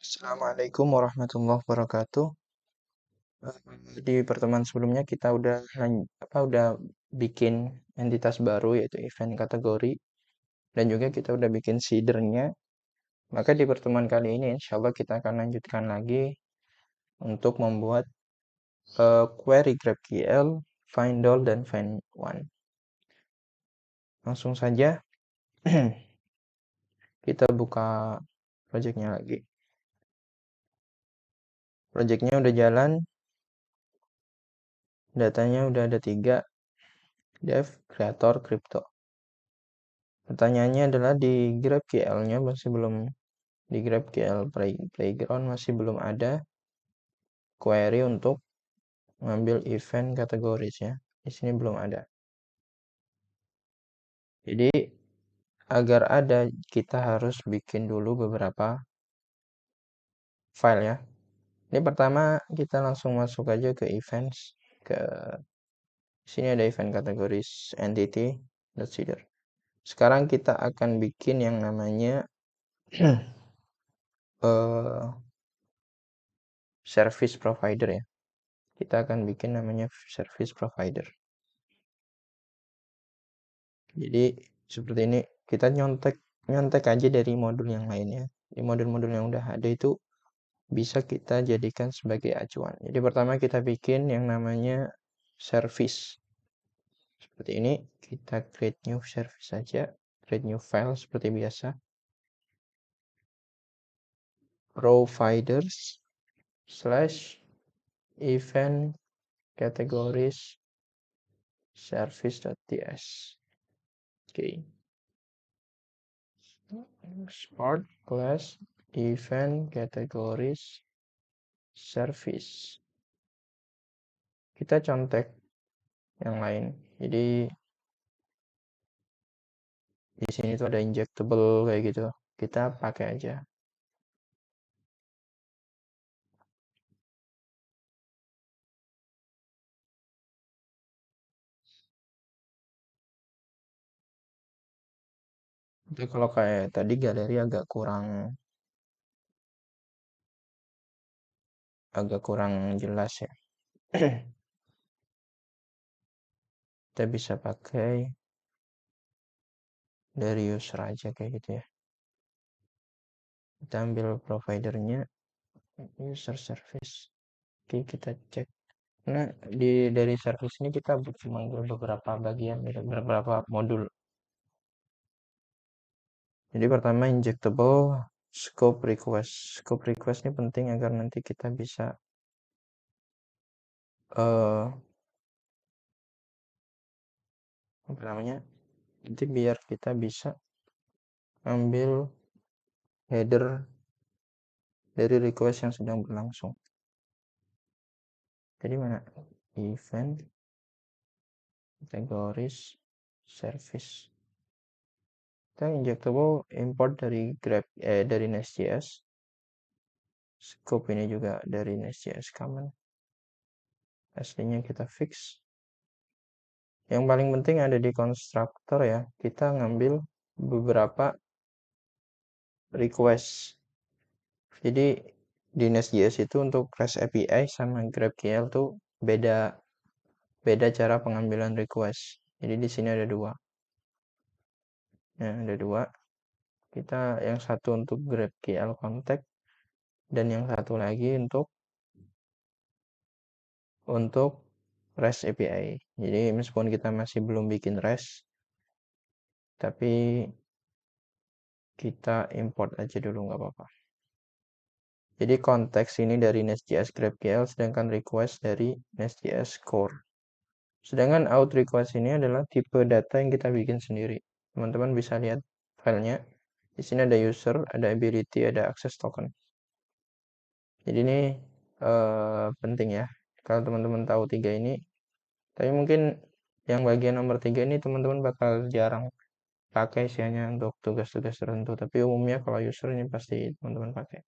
Assalamualaikum warahmatullahi wabarakatuh. Di pertemuan sebelumnya kita udah bikin entitas baru yaitu event kategori dan juga kita udah bikin seedernya. Maka di pertemuan kali ini insya Allah kita akan lanjutkan lagi untuk membuat query GraphQL, find all dan find one. Langsung saja kita buka projectnya lagi. Projectnya udah jalan, datanya udah ada 3, dev, creator, crypto. Pertanyaannya adalah di GraphQL-nya di GraphQL Playground masih belum ada query untuk mengambil event kategoris ya. Di sini belum ada. Jadi agar ada kita harus bikin dulu beberapa file ya. Ini pertama kita langsung masuk aja ke events, ke sini ada event kategoris entity.seeder. Sekarang kita akan bikin yang namanya service provider ya. Kita akan bikin namanya service provider. Jadi seperti ini kita nyontek aja dari modul yang lainnya. Di modul-modul yang udah ada itu bisa kita jadikan sebagai acuan. Jadi pertama kita bikin yang namanya service. Seperti ini kita create new service saja, create new file seperti biasa. Providers / event categories service.ts. Oke. Sport class event categories service. Kita contek yang lain. Jadi di sini tuh ada injectable kayak gitu. Kita pakai aja. Itu kalau kayak tadi galeri agak kurang jelas ya. Kita bisa pakai dari user aja kayak gitu ya. Kita ambil providernya user service. Oke, kita cek. Nah, dari service ini kita mengambil beberapa bagian, beberapa modul. Jadi pertama injectable scope request. Scope request ini penting agar nanti kita bisa apa namanya? Nanti biar kita bisa ambil header dari request yang sedang berlangsung. Jadi mana? Event categories service. Kita injectable import dari Nest.js. Scope ini juga dari Nest.js common. Aslinya kita fix. Yang paling penting ada di konstruktor ya. Kita ngambil beberapa request. Jadi di Nest.js itu untuk REST API sama GraphQL tuh beda cara pengambilan request. Jadi di sini ada 2. Nah, ada 2. Kita yang satu untuk GraphQL contact dan yang satu lagi untuk REST API. Jadi meskipun kita masih belum bikin REST, tapi kita import aja dulu nggak apa-apa. Jadi konteks ini dari Nest.js GraphQL, sedangkan request dari Nest.js Core. Sedangkan out request ini adalah tipe data yang kita bikin sendiri. Teman-teman bisa lihat filenya. Di sini ada user, ada ability, ada access token. Jadi ini penting ya. Kalau teman-teman tahu 3 ini, tapi mungkin yang bagian nomor 3 ini teman-teman bakal jarang pakai sih, hanya untuk tugas-tugas tertentu. Tapi umumnya kalau user ini pasti teman-teman pakai.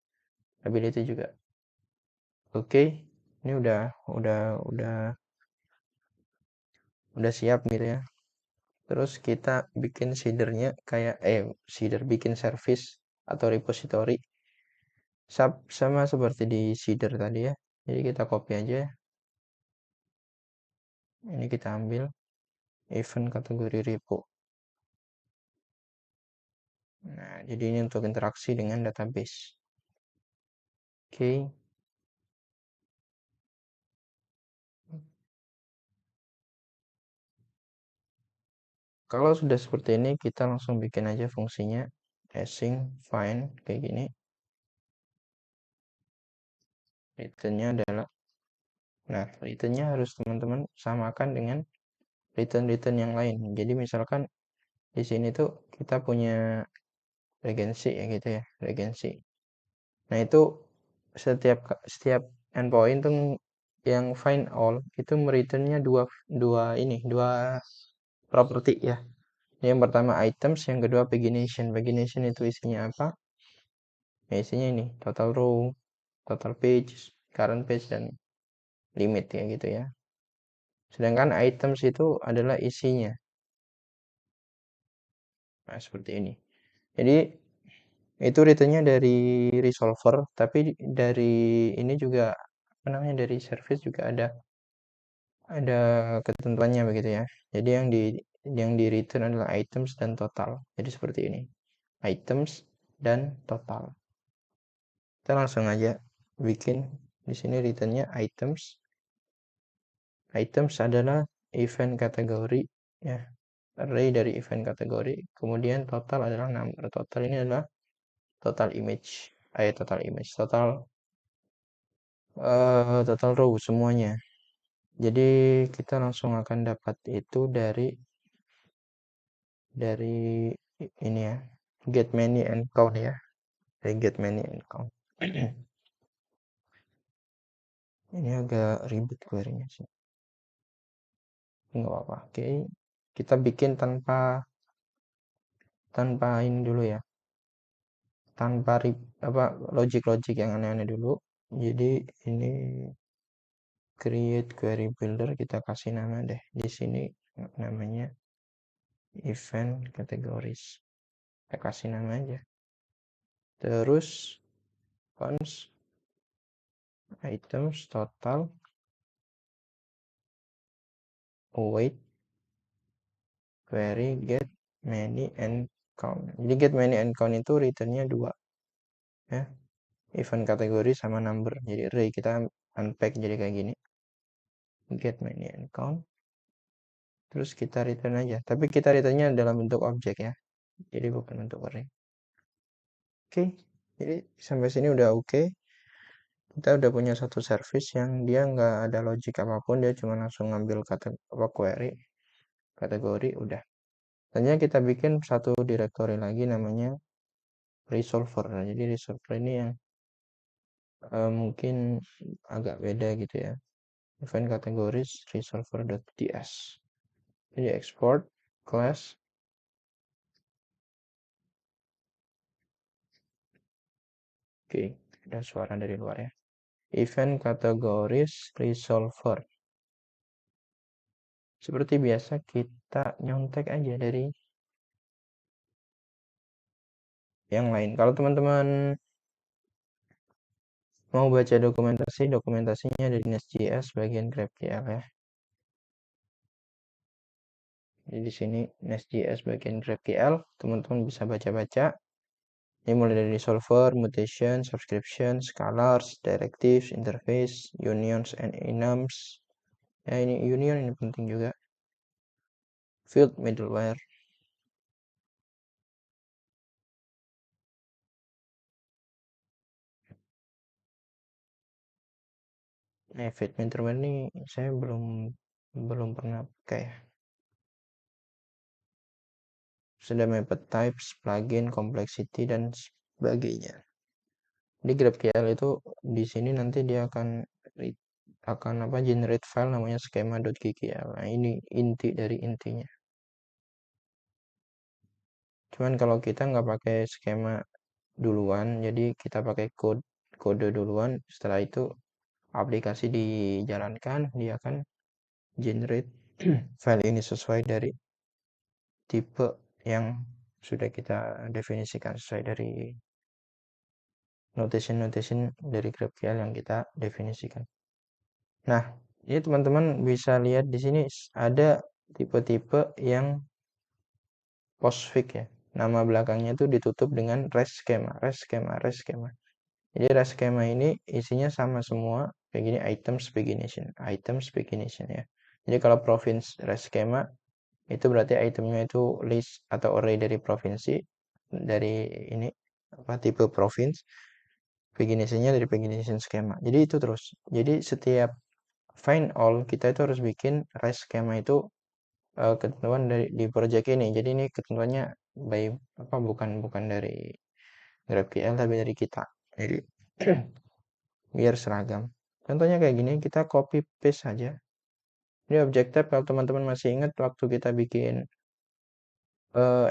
Ability juga. Oke, ini udah siap gitu ya. Terus kita bikin seedernya kayak bikin service atau repository Sama seperti di seeder tadi ya. Jadi kita copy aja. Ini kita ambil event kategori repo. Nah, jadi ini untuk interaksi dengan database. Oke. Kalau sudah seperti ini, kita langsung bikin aja fungsinya async find kayak gini. Returnnya adalah, nah returnnya harus teman-teman samakan dengan return yang lain. Jadi misalkan di sini tuh kita punya regency ya gitu ya, regency. Nah itu setiap endpoint tuh yang find all itu mereturnnya dua properti ya. Yang pertama items, yang kedua pagination. Pagination itu isinya apa? Ya isinya ini total row, total page, current page, dan limit ya gitu ya. Sedangkan items itu adalah isinya. Nah, seperti ini. Jadi itu returnnya dari resolver, tapi dari ini juga apa namanya, dari service juga ada ketentuannya begitu ya. Jadi yang di return adalah items dan total. Jadi seperti ini. Items dan total. Kita langsung aja bikin di sini returnnya items. Items adalah event kategori ya. Array dari event kategori. Kemudian total adalah number. Total ini adalah total image. Total row semuanya. Jadi kita langsung akan dapat itu dari ini ya, get many and count ya, dari get many and count. Ini agak ribet query-nya sih, nggak apa-apa. Oke, kita bikin tanpa ini dulu ya, tanpa apa logic yang aneh-aneh dulu. Jadi ini create query builder, kita kasih nama deh di sini, namanya event categories. Kita kasih nama aja. Terus const items total await query get many and count. Jadi get many and count itu returnnya 2 ya, event kategori sama number. Jadi array kita unpack jadi kayak gini, get many and count, terus kita return aja, tapi kita returnnya dalam bentuk objek ya, jadi bukan bentuk array. Oke, jadi sampai sini udah oke. Kita udah punya satu service yang dia nggak ada logic apapun, dia cuma langsung ngambil query kategori udah. Selanjutnya kita bikin satu directory lagi namanya resolver. Jadi resolver ini yang mungkin agak beda gitu ya. Event categories resolver.ts. Jadi export class. Oke, ada suara dari luar ya. Event categories resolver. Seperti biasa kita nyontek aja dari yang lain. Kalau teman-teman mau baca dokumentasinya ada di Nest.js bagian GraphQL ya. Jadi di sini Nest.js bagian GraphQL, teman-teman bisa baca-baca. Ini mulai dari resolver, mutation, subscription, scalars, directives, interface, unions and enums. Ya ini union ini penting juga. Field middleware. Field middleware ini saya belum pernah pakai ya. Sudah method types, plugin, complexity, dan sebagainya. Di GraphQL itu di sini nanti dia akan generate file namanya schema.ggl. Nah, ini inti dari intinya. Cuman kalau kita nggak pakai skema duluan, jadi kita pakai kode duluan, setelah itu aplikasi dijalankan, dia akan generate file ini sesuai dari tipe yang sudah kita definisikan sesuai dari notation dari GraphQL yang kita definisikan. Nah, ini teman-teman bisa lihat di sini ada tipe-tipe yang postfix ya. Nama belakangnya itu ditutup dengan rest schema. Jadi rest schema ini isinya sama semua, kayak gini items begination ya. Jadi kalau province rest schema itu berarti itemnya itu list atau array dari provinsi, dari ini apa tipe province, beginitionnya dari begination schema. Jadi itu terus. Jadi setiap find all kita itu harus bikin rest schema itu ketentuan dari di project ini. Jadi ini ketentuannya by apa bukan dari GraphQL tapi dari kita. Jadi biar seragam. Contohnya kayak gini, kita copy paste saja. Ini object type kalau teman-teman masih ingat waktu kita bikin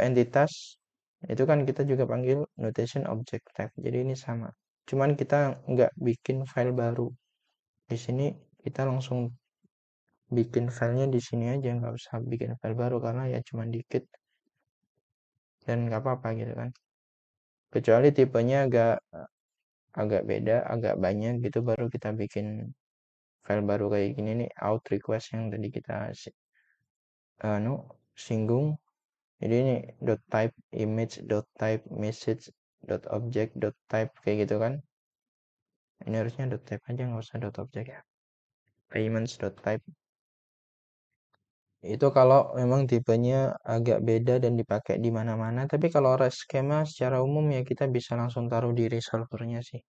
entitas itu kan kita juga panggil notation object type. Jadi ini sama. Cuman kita nggak bikin file baru. Di sini kita langsung bikin filenya di sini aja, nggak usah bikin file baru karena ya cuma dikit dan nggak apa-apa gitu kan. Kecuali tipenya agak beda, agak banyak gitu baru kita bikin file baru kayak gini nih out request yang tadi kita singgung. Jadi ini dot type image dot type message dot object dot type kayak gitu kan. Ini harusnya dot type aja nggak usah dot object ya. Payments dot type itu kalau memang tipenya agak beda dan dipakai di mana-mana. Tapi kalau rest schema secara umum ya kita bisa langsung taruh di resolvernya sih.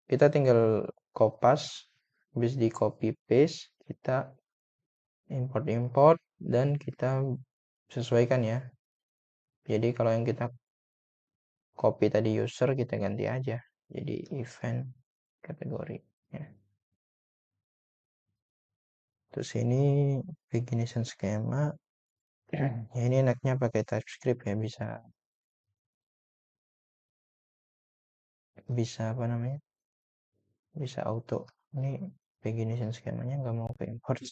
Kita tinggal kopas, habis di copy paste, kita import dan kita sesuaikan ya. Jadi kalau yang kita copy tadi user kita ganti aja jadi event kategori ya. Terus ini beginning schema ya, ini enaknya pakai TypeScript ya, bisa apa namanya, bisa auto. Ini beginning schemanya nggak mau ke import,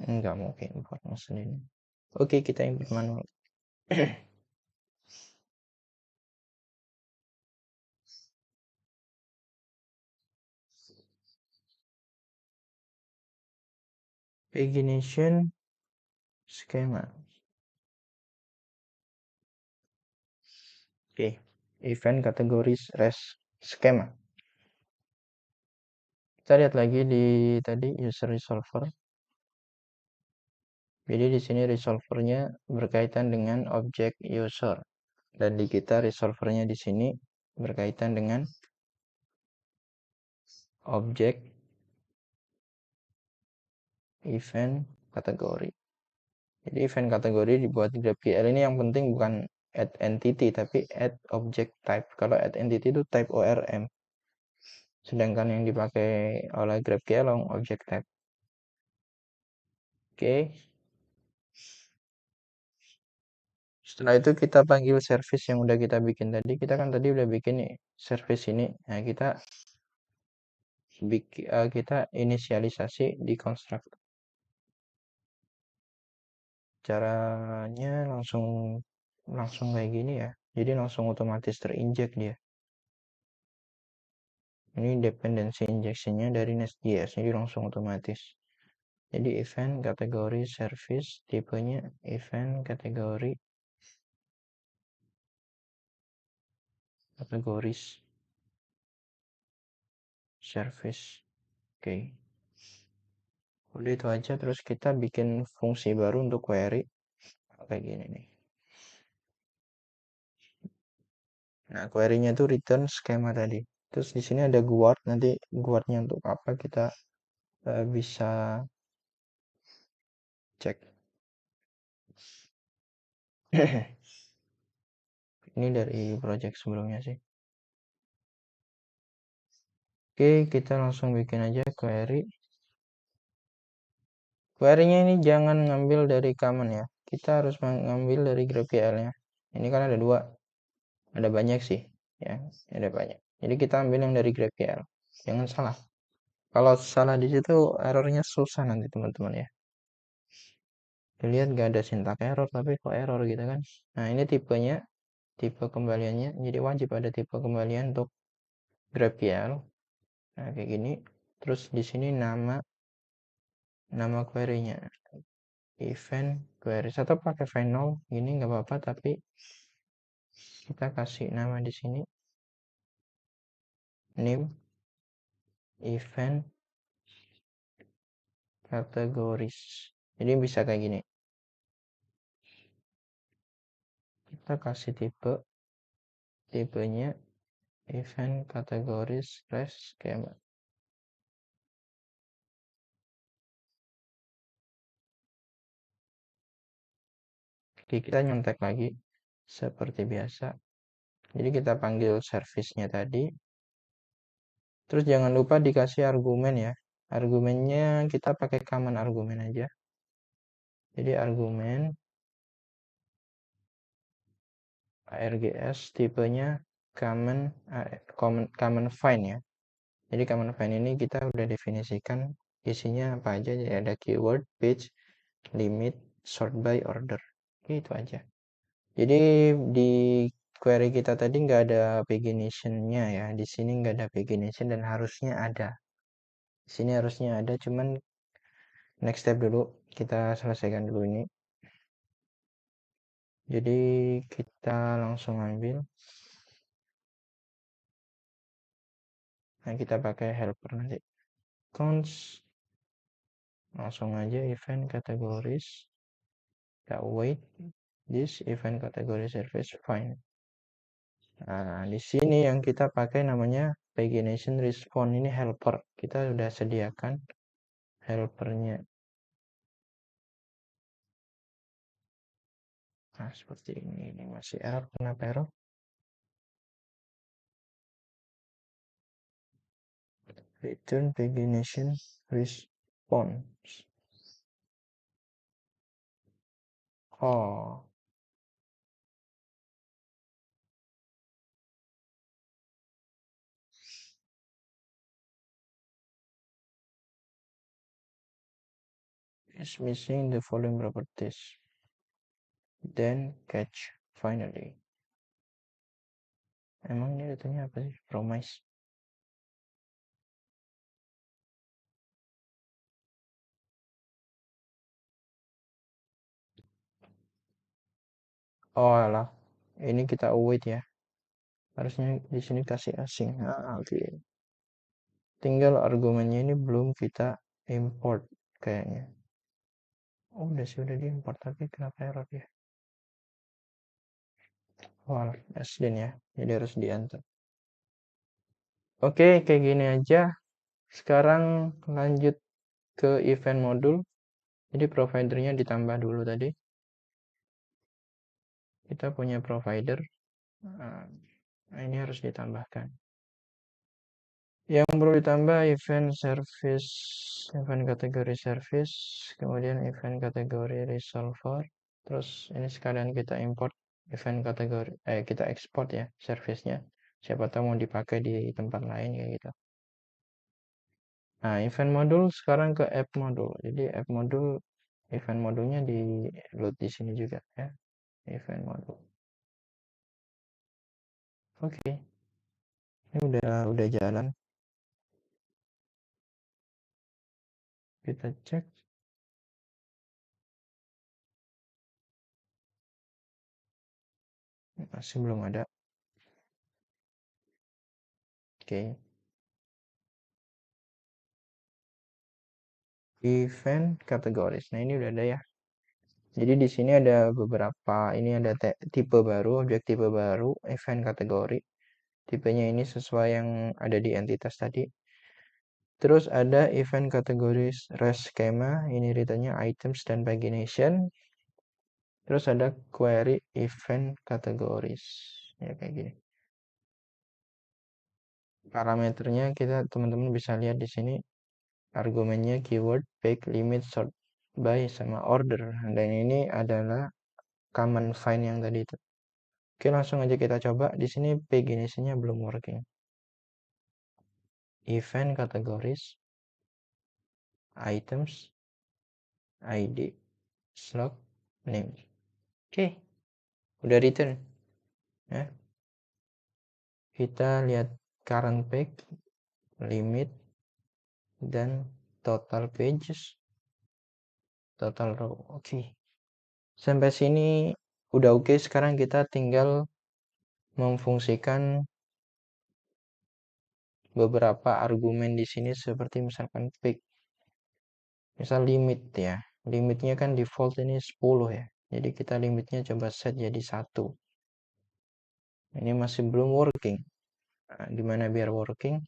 nggak mau ke import maksudnya ini. Oke, kita import manual. Beginning schema. Oke, event kategoris rest schema. Kita lihat lagi di tadi user resolver. Jadi di sini resolvernya berkaitan dengan objek user dan di kita resolvernya di sini berkaitan dengan objek event kategori. Jadi event kategori dibuat di GraphQL ini yang penting bukan add entity tapi add object type. Kalau add entity itu type ORM. Sedangkan yang dipakai oleh GraphQL object type. Oke. Setelah itu kita panggil service yang udah kita bikin tadi. Kita kan tadi udah bikin nih service ini. Nah, kita inisialisasi di constructor. Caranya langsung kayak gini ya. Jadi langsung otomatis terinjek dia. Ini dependency injectionnya dari Nest.js, jadi langsung otomatis. Jadi event kategori service, tipenya event kategoris service. Oke. Udah itu aja, terus kita bikin fungsi baru untuk query kayak gini nih. Nah, query-nya itu return schema tadi. Terus di sini ada guard, nanti guardnya untuk apa kita bisa cek. Ini dari project sebelumnya sih. Oke, kita langsung bikin aja query. Query-nya ini jangan ngambil dari common ya. Kita harus mengambil dari GraphQL-nya. Ini kan ada dua. Ada banyak sih. Ya, ada banyak. Jadi kita ambil yang dari GraphQL. Jangan salah. Kalau salah di situ errornya susah nanti teman-teman ya. Dilihat gak ada syntax error tapi kok error gitu kan. Nah ini tipenya, tipe kembaliannya. Jadi wajib ada tipe kembalian untuk GraphQL. Nah kayak gini. Terus di sini nama query-nya event queries atau pakai final gini nggak apa-apa, tapi kita kasih nama di sini name event categories. Jadi bisa kayak gini, kita kasih tipenya event categories slash schema. Oke, kita nyontek lagi seperti biasa. Jadi kita panggil service-nya tadi. Terus jangan lupa dikasih argumen ya. Argumennya kita pakai common argumen aja. Jadi argumen args tipenya common find ya. Jadi common find ini kita udah definisikan isinya apa aja. Jadi ada keyword, page, limit, sort by, order. Itu aja. Jadi di query kita tadi nggak ada pagination-nya ya. Di sini nggak ada pagination dan harusnya ada. Di sini harusnya ada, cuman next step dulu. Kita selesaikan dulu ini. Jadi kita langsung ambil. Nah kita pakai helper nanti. Cons. Langsung aja event categories. Kita wait. This event category service find. Nah, di sini yang kita pakai namanya pagination response. Ini helper. Kita sudah sediakan helpernya. Nah, seperti ini masih error. Kenapa error? Return pagination response. Oh, is missing the following properties. Then catch finally. Emang ini datanya apa sih? Promise. Oh alah, ini kita await ya. Harusnya di sini kasih asing. Nah, oke. Tinggal argumennya ini belum kita import kayaknya. Oh, udah sih udah diimport, tapi kenapa error ya? Wah, SDN ya. Jadi harus diantar. Oke, kayak gini aja. Sekarang lanjut ke event modul. Jadi providernya ditambah dulu tadi. Kita punya provider. Nah, ini harus ditambahkan. Yang perlu ditambah event service, event kategori service, kemudian event kategori resolver. Terus ini sekalian kita import event kategori, kita export ya service-nya. Siapa tahu mau dipakai di tempat lain kayak gitu. Nah, event modul sekarang ke app modul. Jadi app modul, event modulnya di load di sini juga ya. Event modul. Oke, ini udah jalan. Kita cek. Masih belum ada. Oke. Event kategoris. Nah, ini udah ada ya. Jadi di sini ada beberapa, ini ada tipe baru, objek tipe baru, event kategori. Tipenya ini sesuai yang ada di entitas tadi. Terus ada event kategoris REST schema, ini returnnya items dan pagination. Terus ada query event kategoris. Ya kayak gini. Parameternya kita teman-teman bisa lihat di sini. Argumennya keyword, page, limit, sort by sama order. Dan ini adalah common find yang tadi itu. Oke, langsung aja kita coba. Di sini pagination-nya belum working. Event kategoris. items id slot name. Oke, udah return ya. Kita lihat current page, limit, dan total pages, total row. Oke, sampai sini udah oke. Sekarang kita tinggal memfungsikan beberapa argumen di sini seperti misalkan pick, misal limit ya. Limitnya kan default ini 10 ya. Jadi kita limitnya coba set jadi 1. Ini masih belum working. Nah, gimana biar working?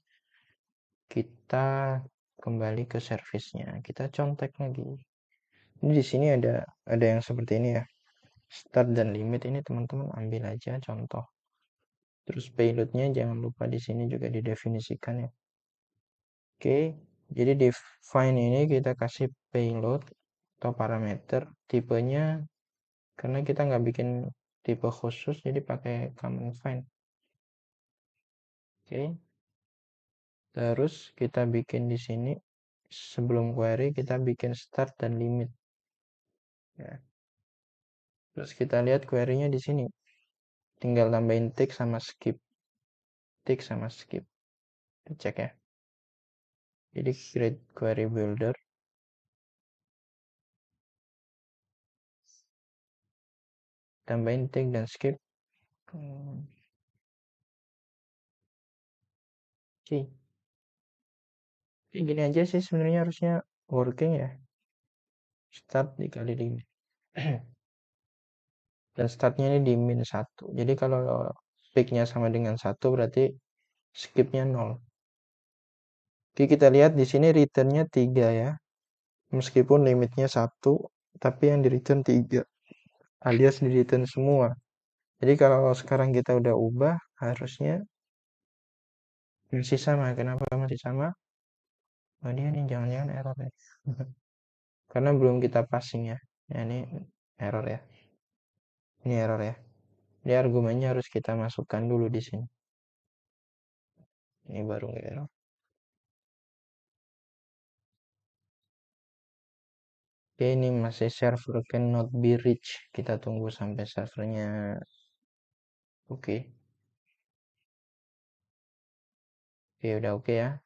Kita kembali ke service-nya. Kita contek lagi. Ini di sini ada yang seperti ini ya. Start dan limit ini teman-teman ambil aja contoh. Terus payload-nya jangan lupa di sini juga didefinisikan ya. Oke, jadi define ini kita kasih payload atau parameter tipenya, karena kita nggak bikin tipe khusus jadi pakai common find. Oke, terus kita bikin di sini sebelum query kita bikin start dan limit ya. Terus kita lihat query-nya di sini, tinggal tambahin tick sama skip, tick sama skip. Kita cek ya. Jadi create query builder, tambahin tick dan skip. Oke, gini aja sih sebenarnya harusnya working ya. Start dikali 5. Dan startnya ini di min 1. Jadi kalau picknya sama dengan 1 berarti skipnya 0. Oke, kita lihat di sini returnnya 3 ya. Meskipun limitnya 1, tapi yang di return 3. Alias di return semua. Jadi kalau sekarang kita udah ubah, harusnya masih sama. Kenapa masih sama? Oh, dia nih jangan-jangan error ya. Karena belum kita passing ya. Ya ini error ya. Ini error ya. Jadi argumennya harus kita masukkan dulu di sini. Ini baru error. Oke, ini masih server cannot be reached. Kita tunggu sampai servernya oke. Oke, udah oke ya.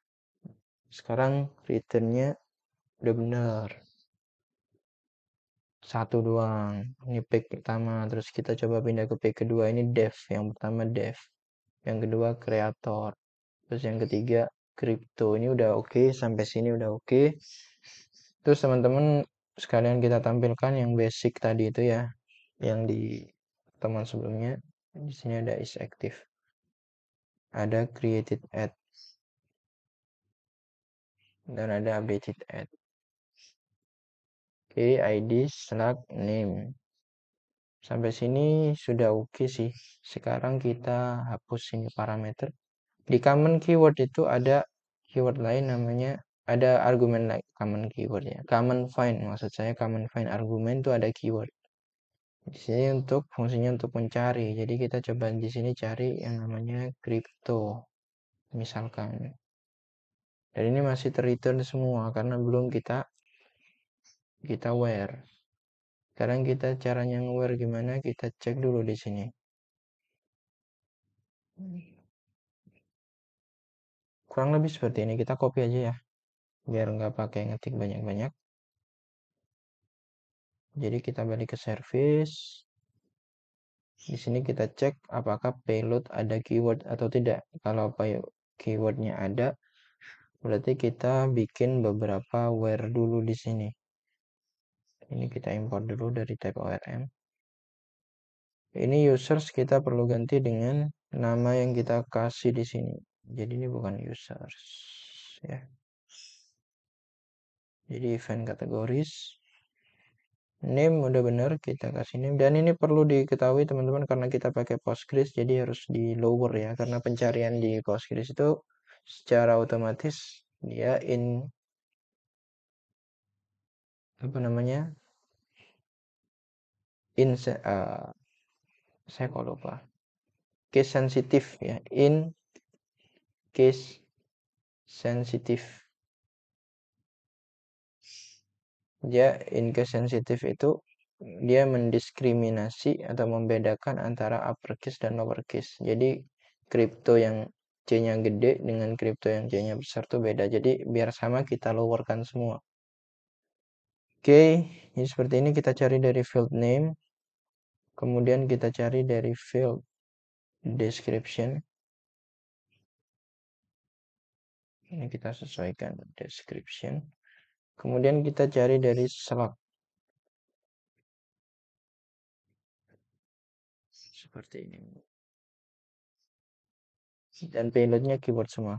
Sekarang returnnya udah benar. 1 doang. Ini page pertama. Terus kita coba pindah ke page kedua. Ini dev. Yang pertama dev. Yang kedua kreator. Terus yang ketiga crypto. Ini udah oke. Sampai sini udah oke. Terus teman-teman sekalian kita tampilkan yang basic tadi itu ya. Yang di teman sebelumnya. Di sini ada is active. Ada created ad. Dan ada updated ad. Oke, ID slug name. Sampai sini sudah oke sih. Sekarang kita hapus ini parameter. Di common keyword itu ada keyword lain namanya, ada argumen lain common keyword ya. Common find, maksud saya common find argumen itu ada keyword. Di sini untuk fungsinya untuk mencari. Jadi kita coba di sini cari yang namanya crypto misalkan. Dan ini masih terreturn semua karena belum kita where. Sekarang kita caranya nge-where gimana? Kita cek dulu di sini. Kurang lebih seperti ini. Kita copy aja ya, biar nggak pakai ngetik banyak-banyak. Jadi kita balik ke service. Di sini kita cek apakah payload ada keyword atau tidak. Kalau keywordnya ada, berarti kita bikin beberapa where dulu di sini. Ini kita import dulu dari type ORM. Ini users kita perlu ganti dengan nama yang kita kasih di sini. Jadi ini bukan users ya. Jadi event kategoris. Name udah benar, kita kasih name. Dan ini perlu diketahui teman-teman karena kita pakai Postgres, jadi harus di lower ya. Karena pencarian di Postgres itu secara otomatis dia apa namanya, saya kok lupa, case sensitif ya, in case sensitif. Dia in case sensitive itu dia mendiskriminasi atau membedakan antara uppercase dan lowercase. Jadi kripto yang C-nya gede dengan kripto yang C-nya besar tuh beda. Jadi biar sama kita lowerkan semua. Oke, jadi seperti ini kita cari dari field name. Kemudian kita cari dari field description. Ini kita sesuaikan description. Kemudian kita cari dari slot. Seperti ini. Dan payloadnya keyword semua.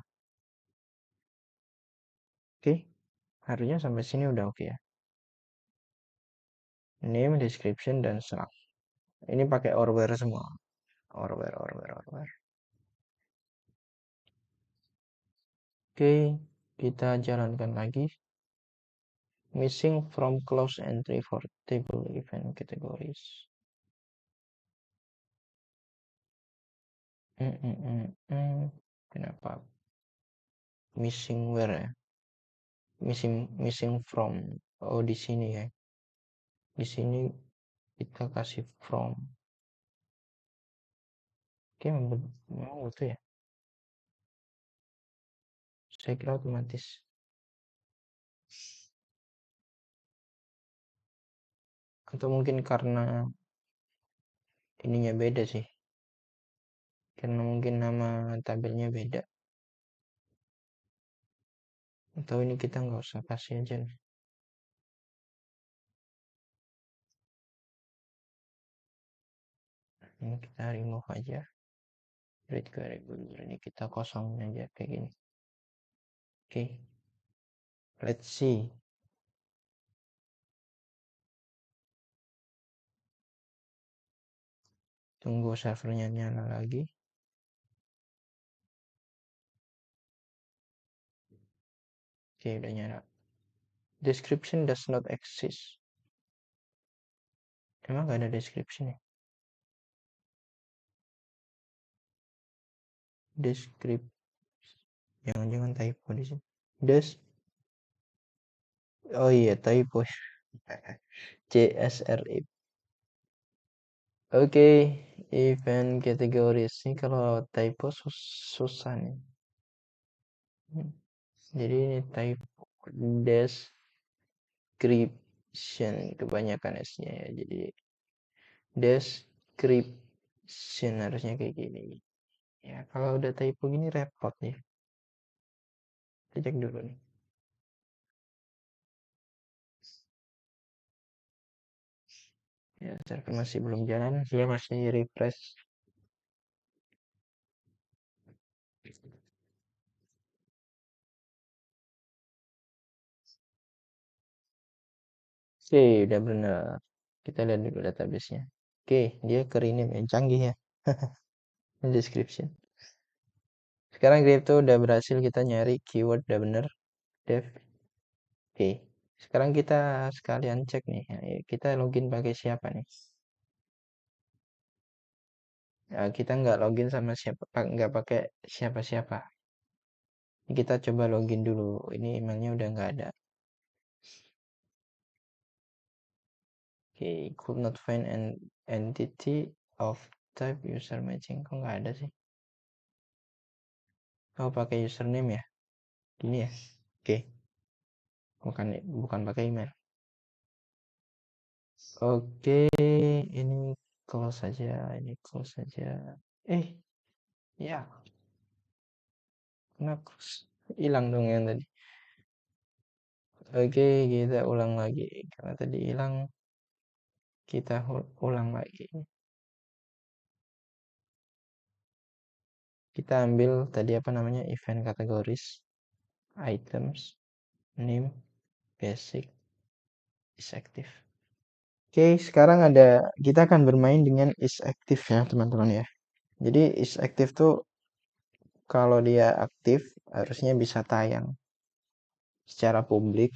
Oke, harusnya sampai sini udah oke ya. Name, description, dan slot. Ini pakai orware semua. Orware. Oke, kita jalankan lagi. Missing from close entry for table event categories. Kenapa? Missing where ya? Missing from. Oh, di sini ya. Di sini kita kasih from. Oke, memang betul ya. Saya kira otomatis. Atau mungkin karena ininya beda sih. Karena mungkin nama tabelnya beda. Atau ini kita nggak usah kasih aja nih. Ini kita remove aja. Read query dulu. Ini kita kosongin aja kayak gini. Oke. Let's see. Tunggu servernya nyala lagi. Oke, udah nyala. Description does not exist. Emang gak ada description ya? Descript. Jangan-jangan typo di sini. Oh iya, typo. CSRIP. Oke, event categories ini kalau typo susah nih. Jadi ini typo description kebanyakan S-nya ya. Jadi description harusnya kayak gini. Ya, kalau udah typo gini repot nih. Kita cek dulu nih. Ya, server masih belum jalan, dia masih refresh. Oke, udah benar. Kita lihat dulu database-nya. Oke, dia ke rename yang canggih ya. Description. Sekarang crypto udah berhasil kita nyari keyword udah bener. Dev. Oke. Sekarang kita sekalian cek nih. Kita login pakai siapa nih? Ya, kita nggak login sama siapa, nggak pakai siapa-siapa. Kita coba login dulu. Ini emailnya udah nggak ada. Oke, could not find an entity of type user matching. Kok nggak ada sih? Oh, pakai username ya? Gini ya? Oke. Bukan pakai email. Oke, ini close saja, ini close saja. Ya, kena close. Hilang dong yang tadi. Oke, kita ulang lagi. Karena tadi hilang, kita ulang lagi. Kita ambil tadi apa namanya, event categories, items, name, basic, is active. Oke, sekarang kita akan bermain dengan is active ya teman-teman ya. Jadi is active tuh kalau dia aktif harusnya bisa tayang secara publik.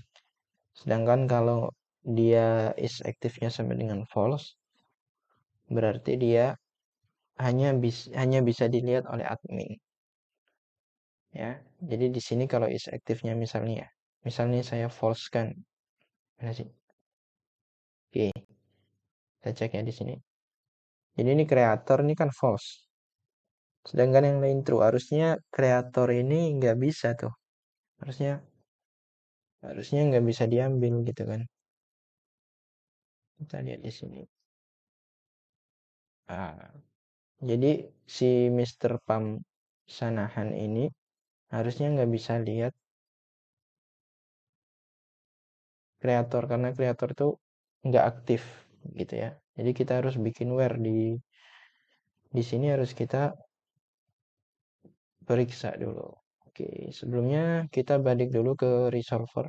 Sedangkan kalau dia is active-nya sama dengan false, berarti dia hanya bisa dilihat oleh admin. Ya. Jadi di sini kalau is active-nya misalnya saya false kan. Mana sih? Oke, kita cek ya di sini. Jadi ini kreator ini kan false. Sedangkan yang lain true. Harusnya kreator ini nggak bisa tuh. Harusnya harusnya nggak bisa diambil gitu kan. Kita lihat di sini. Ah, jadi si Mister Pam Sanahan ini harusnya nggak bisa lihat kreator karena kreator tuh nggak aktif gitu ya. Jadi kita harus bikin where di sini harus kita periksa dulu. Oke, sebelumnya kita balik dulu ke resolver.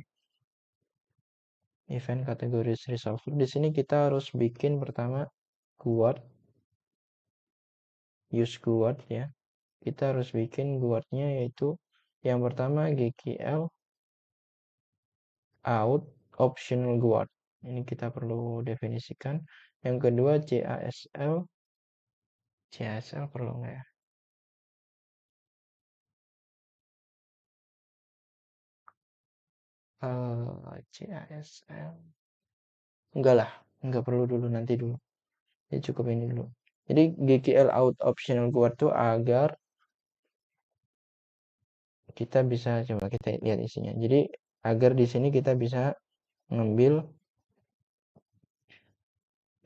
Event kategori resolver. Di sini kita harus bikin pertama guard, use guard ya. Kita harus bikin guardnya yaitu yang pertama GKL out optional guard. Ini kita perlu definisikan. Yang kedua CASL, CASL perlu nggak ya? CASL enggak lah, enggak perlu dulu nanti dulu. Ini cukup ini dulu. Jadi GKL out optional guard tuh agar kita bisa coba kita lihat isinya. Jadi agar di sini kita bisa ngambil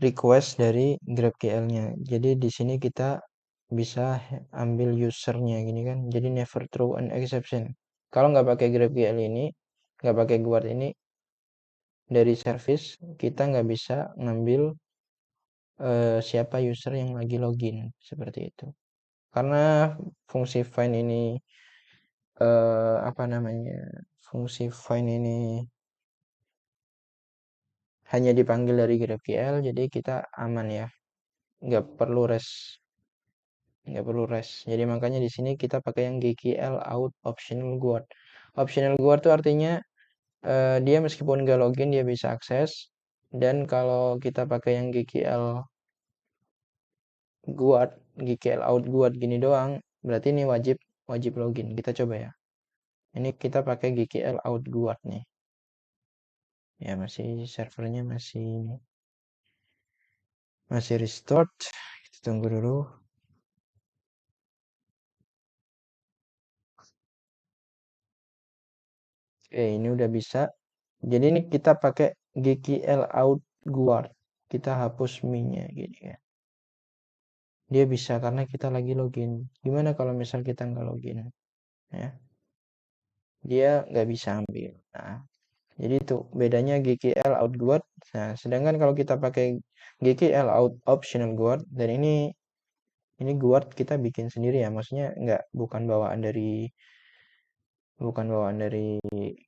request dari GraphQL-nya. Jadi di sini kita bisa ambil usernya gini kan. Jadi never throw an exception. Kalau nggak pakai GraphQL ini, nggak pakai guard ini dari service, kita nggak bisa ngambil siapa user yang lagi login seperti itu. Karena fungsi find ini apa namanya? Fungsi find ini hanya dipanggil dari GraphQL, jadi kita aman ya. Nggak perlu rest. Jadi makanya di sini kita pakai yang GKL out optional guard. Optional guard itu artinya dia meskipun nggak login dia bisa akses. Dan kalau kita pakai yang GKL guard, GKL out guard gini doang, berarti ini wajib wajib login. Kita coba ya. Ini kita pakai GKL out guard nih. Ya masih servernya masih restart. Kita tunggu dulu. Oke, ini udah bisa. Jadi ini kita pakai GKL out guard. Kita hapus me-nya gini ya. Dia bisa karena kita lagi login. Gimana kalau misal kita nggak login? Ya, dia nggak bisa ambil. Nah, jadi itu bedanya GKL out guard. Nah, sedangkan kalau kita pakai GKL out optional guard dan ini guard kita bikin sendiri ya. Maksudnya nggak bukan bawaan dari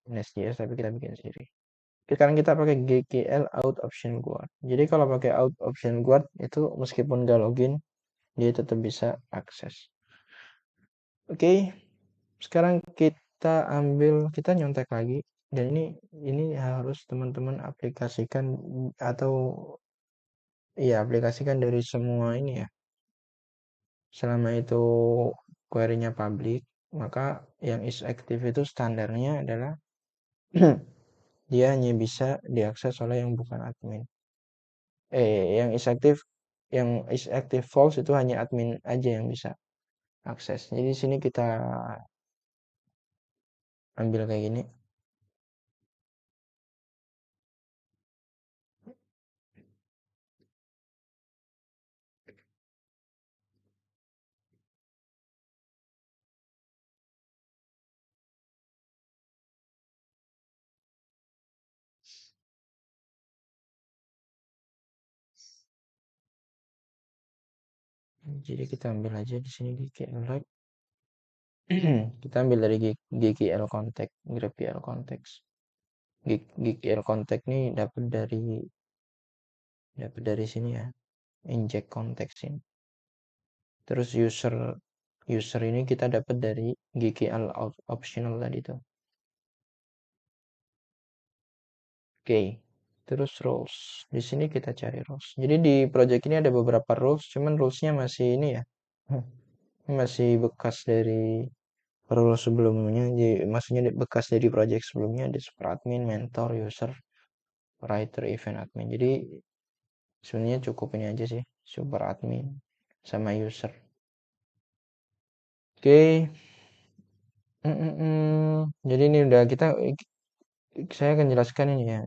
Nest.js tapi kita bikin sendiri. Sekarang kita pakai GKL out option guard. Jadi kalau pakai out option guard itu meskipun nggak login dia tetap bisa akses. Oke, sekarang kita nyontek lagi dan ini harus teman-teman aplikasikan atau ya aplikasikan dari semua ini ya. Selama itu query-nya public, maka yang is active itu standarnya adalah dia hanya bisa diakses oleh yang bukan admin. Yang is active false itu hanya admin aja yang bisa akses. Jadi di sini kita ambil kayak gini. Jadi kita ambil aja di sini GKL. Kita ambil dari GKL context, GraphQL context. GKL context ini dapat dari sini ya, inject context ini. Terus user ini kita dapat dari GKL optional tadi tuh. Oke. Terus rules. Di sini kita cari rules. Jadi di project ini ada beberapa rules, cuman rulesnya masih ini ya. Masih bekas dari rules sebelumnya. Jadi, maksudnya bekas dari project sebelumnya ada super admin, mentor, user. writer event admin. Jadi sebenarnya cukup ini aja sih, super admin sama user. Oke. Jadi ini udah saya akan jelaskan ini ya.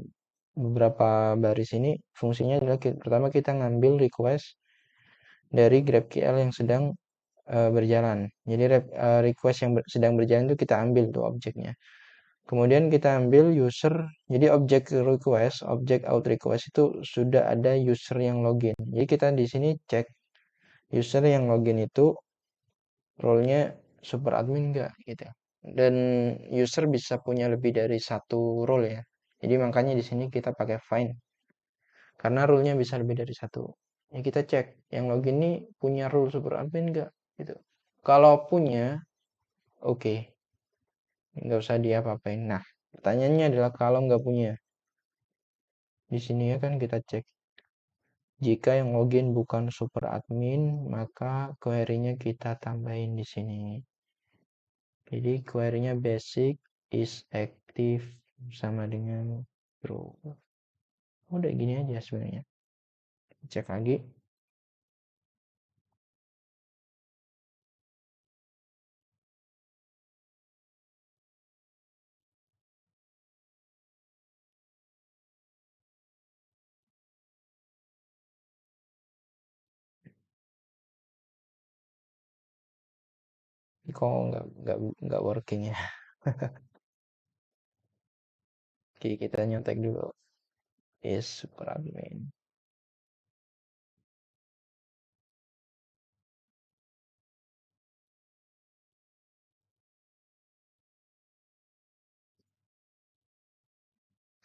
Beberapa baris ini fungsinya adalah pertama kita ngambil request dari GraphQL yang sedang berjalan. Jadi request yang sedang berjalan itu kita ambil tuh objeknya. Kemudian kita ambil user. Jadi objek out request itu sudah ada user yang login. Jadi kita di sini cek user yang login itu role-nya super admin enggak gitu. Dan user bisa punya lebih dari satu role ya. Jadi makanya di sini kita pakai find karena role-nya bisa lebih dari satu. Ya kita cek yang login ini punya role super admin enggak gitu. Kalau punya, oke, nggak usah dia apa-apain. Nah, pertanyaannya adalah kalau nggak punya, di sini ya kan kita cek. Jika yang login bukan super admin, maka query-nya kita tambahin di sini. Jadi query-nya basic is active sama dengan true. Udah gini aja sebenarnya. Cek lagi. Kok nggak working ya? Oke, kita nyontek dulu. Is super admin.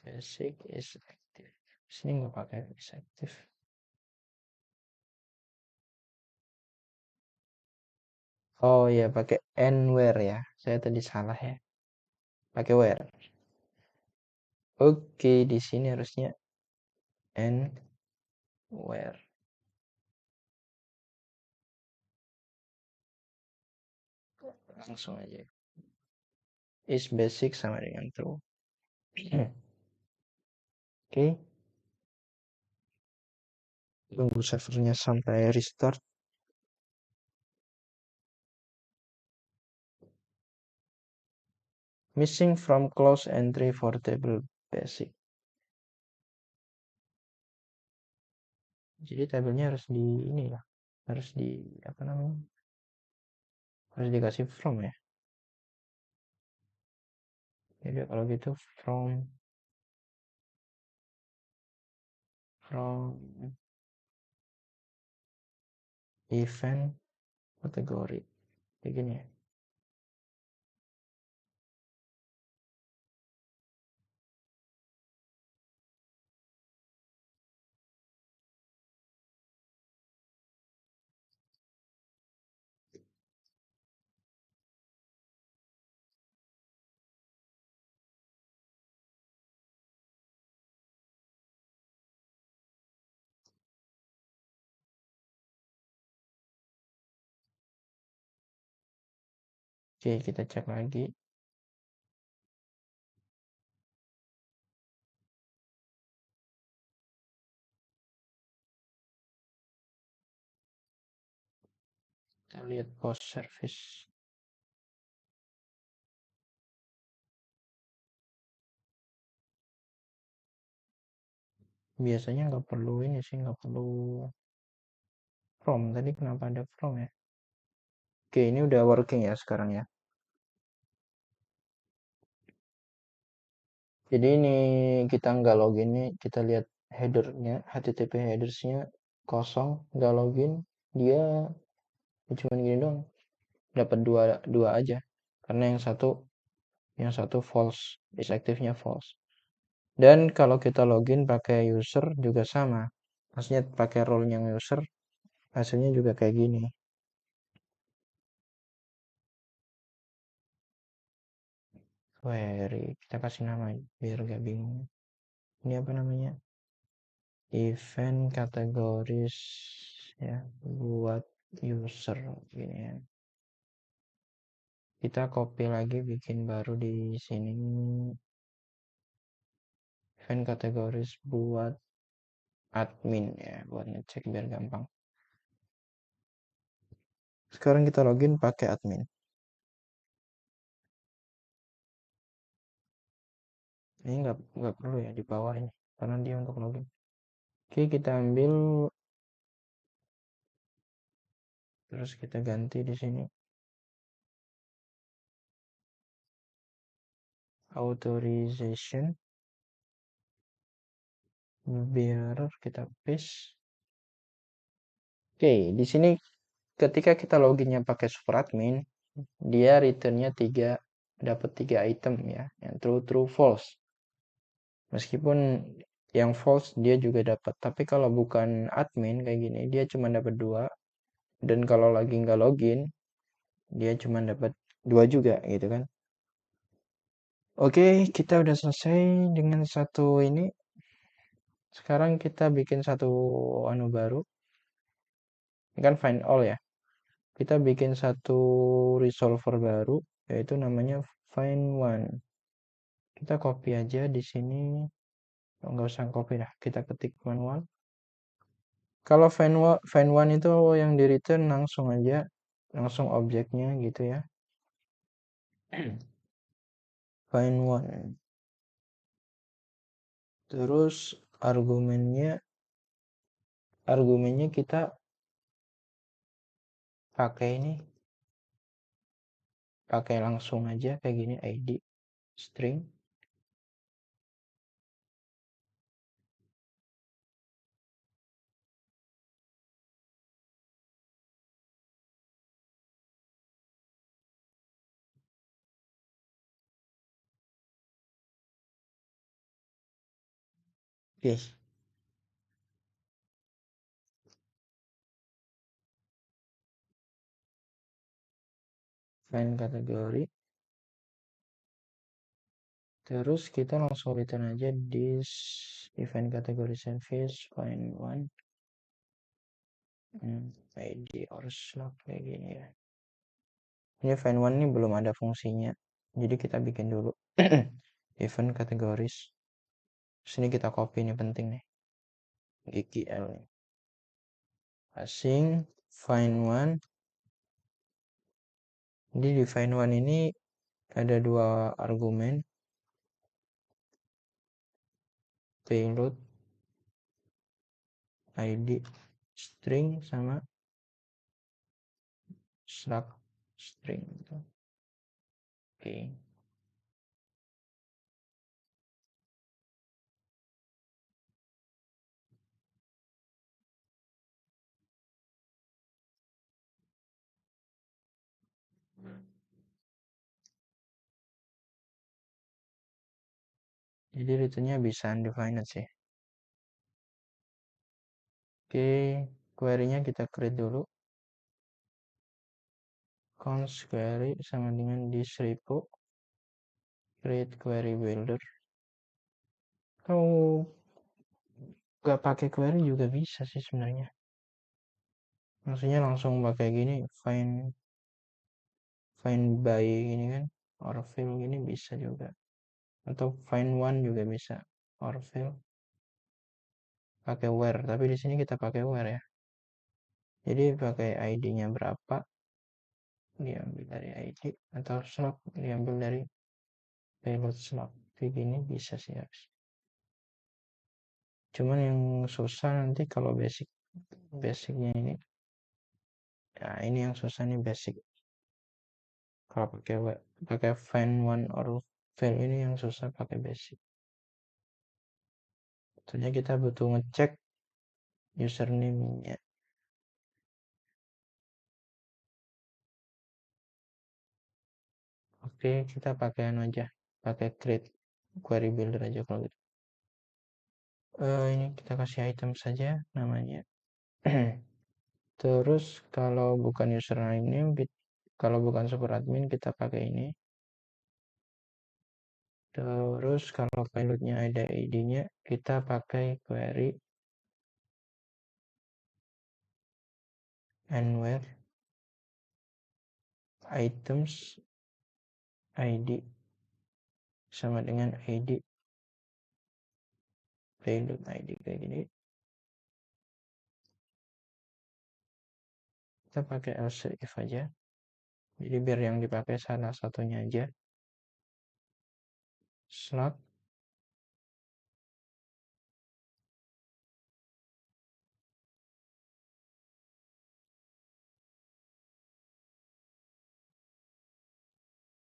Basic is active. Sini nggak pakai is active. Oh ya, pakai anywhere ya. Saya tadi salah ya. Pakai where. Oke, di sini harusnya and where. Langsung aja. Is basic sama dengan true. Oke, tunggu servernya sampai restart. Missing from close entry for table basic. Jadi tabelnya harus di ini lah. Harus di apa namanya? Harus dikasih from ya. Jadi kalau gitu from event kategori. Kayak gini ya. Oke, kita cek lagi. Kita lihat post service. Biasanya nggak perlu ini sih, nggak perlu from. Tadi kenapa ada from ya? Oke, ini udah working ya sekarang ya. Jadi ini kita nggak login nih, kita lihat headernya, HTTP headersnya kosong, nggak login, dia cuma gini dong, dapat dua aja, karena yang satu false, is active-nya false. Dan kalau kita login pakai user juga sama, maksudnya pakai role yang user, hasilnya juga kayak gini. Query, kita kasih nama biar gak bingung. Ini apa namanya? Event kategoris ya buat user gini ya. Kita copy lagi bikin baru di sini event kategoris buat admin ya, buat ngecek biar gampang. Sekarang kita login pakai admin. Ini nggak perlu ya di bawah ini, karena dia untuk login. Oke, kita ambil, terus kita ganti di sini. Authorization. Biar kita paste. Oke, di sini ketika kita loginnya pakai super admin, dia returnnya dapat 3 item ya, yang true, true, false. Meskipun yang false dia juga dapat, tapi kalau bukan admin kayak gini, dia cuma dapat 2. Dan kalau lagi nggak login, dia cuma dapat 2 juga gitu kan. Oke, kita udah selesai dengan satu ini. Sekarang kita bikin satu anu baru. Ini kan find all ya. Kita bikin satu resolver baru, yaitu namanya find one. Kita copy aja di sini. Oh, nggak usah copy dah. Kita ketik find one. Kalau find one itu yang di return langsung aja, langsung objeknya gitu ya. Find one. Terus argumennya kita pakai ini, pakai langsung aja kayak gini, ID string. Oke, find kategori. Terus kita langsung return aja this event kategori service find one ID or slot kayak gini ya. Ini find one ini belum ada fungsinya, jadi kita bikin dulu event kategoris. Sini kita copy, ini penting nih, GQL nih. Asing find one. Jadi di find one ini ada 2 argumen, payload ID string sama slug string gitu. Oke. Jadi returnnya bisa undefined sih. Oke, query-nya kita create dulu. Const query sama dengan this repo create query builder. Kalau nggak pakai query juga bisa sih sebenarnya. Maksudnya langsung pakai gini, find by gini kan, or fill gini bisa juga. Atau find one juga bisa, or fill. Pakai where, tapi di sini kita pakai where ya. Jadi pakai ID-nya berapa, diambil dari ID, atau slot diambil dari payload slot. Kayak gini bisa sih harus. Cuman yang susah nanti kalau basicnya ini. Nah, ini yang susah nih basic. Kalau pakai find one or fill ini yang susah pakai basic. Tentunya kita butuh ngecek username-nya. Oke, kita pakai anu aja, pakai create query builder aja kalau gitu. Ini kita kasih item saja namanya. Terus kalau bukan username, kalau bukan super admin kita pakai ini. Terus kalau payloadnya ada ID-nya, kita pakai query and where items ID sama dengan ID payload.id kayak gini. Kita pakai else if aja. Jadi biar yang dipakai salah satunya aja. Slug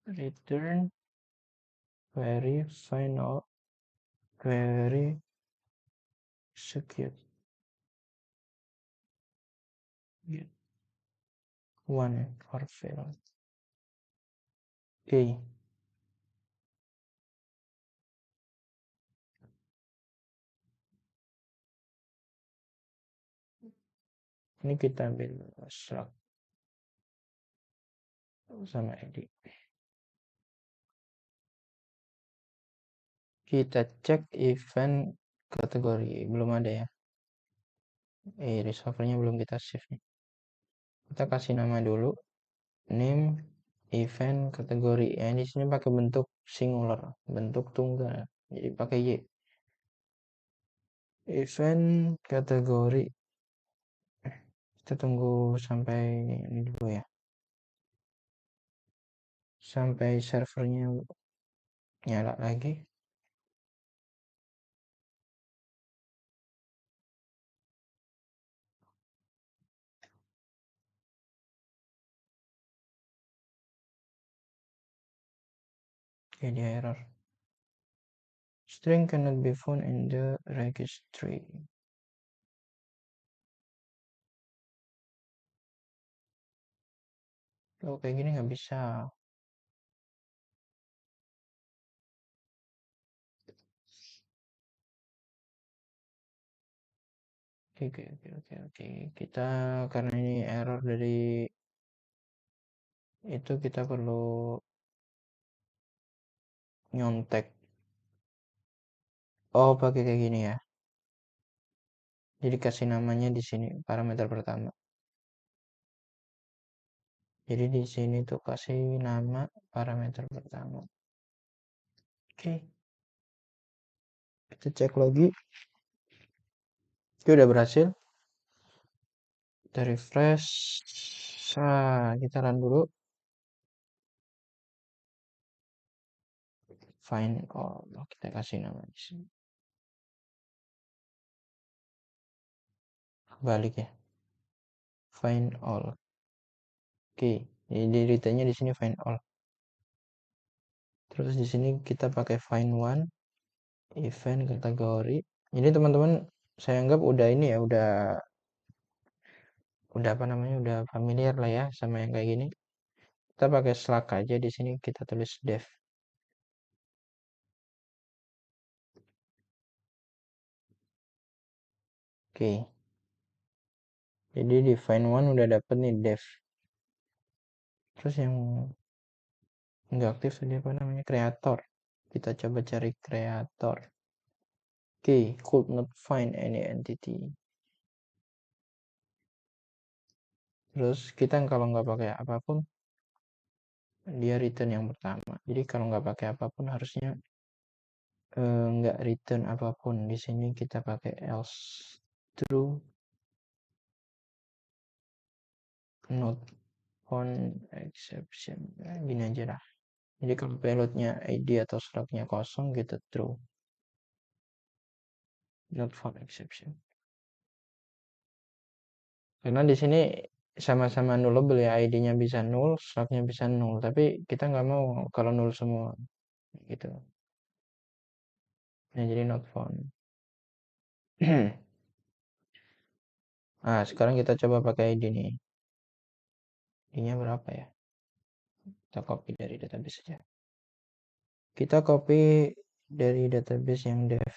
return query final query execute get one for fail. Oke. Ini kita ambil slug sama id. Kita cek event kategori, belum ada ya. Resolvernya belum kita save nih. Kita kasih nama dulu, name event kategori. Ya, di sini pakai bentuk singular, bentuk tunggal. Jadi pakai y. Event kategori. Kita tunggu sampai ini dulu ya. Sampai servernya nyala lagi. Jadi error. String cannot be found in the registry. Oh, kayak gini nggak bisa. Oke. Kita karena ini error dari itu kita perlu nyontek. Oh, pakai kayak gini ya. Jadi kasih namanya di sini parameter pertama. Jadi di sini tuh kasih nama parameter pertama. Oke. Kita cek lagi. Itu udah berhasil. Kita refresh. Kita run dulu. Find all. Kita kasih nama di sini. Balik ya. Find all. Oke. Jadi returnnya di sini find all. Terus di sini kita pakai find one event kategori. Jadi teman-teman saya anggap udah ini ya, udah apa namanya, udah familiar lah ya sama yang kayak gini. Kita pakai slug aja di sini kita tulis dev. Oke. Jadi di find one udah dapet nih dev. Terus yang nggak aktif tadi apa namanya, kreator. Kita coba cari kreator. Oke, could not find any entity. Terus kita kalau nggak pakai apapun, dia return yang pertama. Jadi kalau nggak pakai apapun harusnya nggak return apapun. Di sini kita pakai else true not found exception. Gini aja lah. Jadi kalau payloadnya ID atau slugnya kosong kita true. Not found exception. Karena di sini sama-sama nullable ya, ID-nya bisa null, slugnya bisa null. Tapi kita nggak mau kalau null semua gitu. Nah, jadi not found. Nah, sekarang kita coba pakai ID nih. ID-nya berapa ya? Kita copy dari database saja. Kita copy dari database yang dev.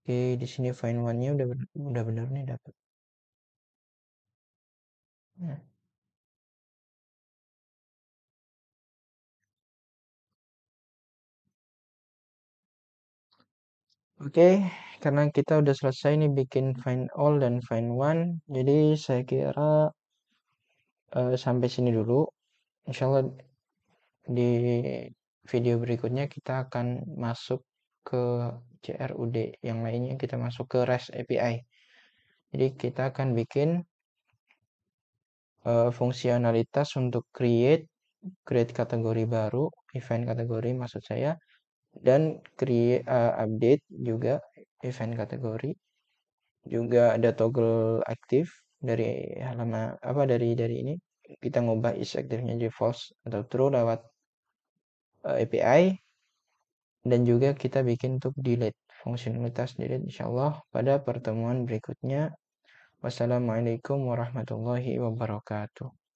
Oke, di sini find one-nya udah benar nih dapat. Nah. Oke, karena kita udah selesai nih bikin find all dan find one, jadi saya kira sampai sini dulu. Insya Allah di video berikutnya kita akan masuk ke CRUD, yang lainnya kita masuk ke REST API. Jadi kita akan bikin fungsionalitas untuk create kategori baru, event kategori maksud saya, dan create update juga event kategori. Juga ada toggle aktif dari halaman dari ini kita ngubah is aktifnya jadi false atau true lewat API, dan juga kita bikin untuk delete, fungsionalitas delete, insyaallah pada pertemuan berikutnya. Wassalamualaikum warahmatullahi wabarakatuh.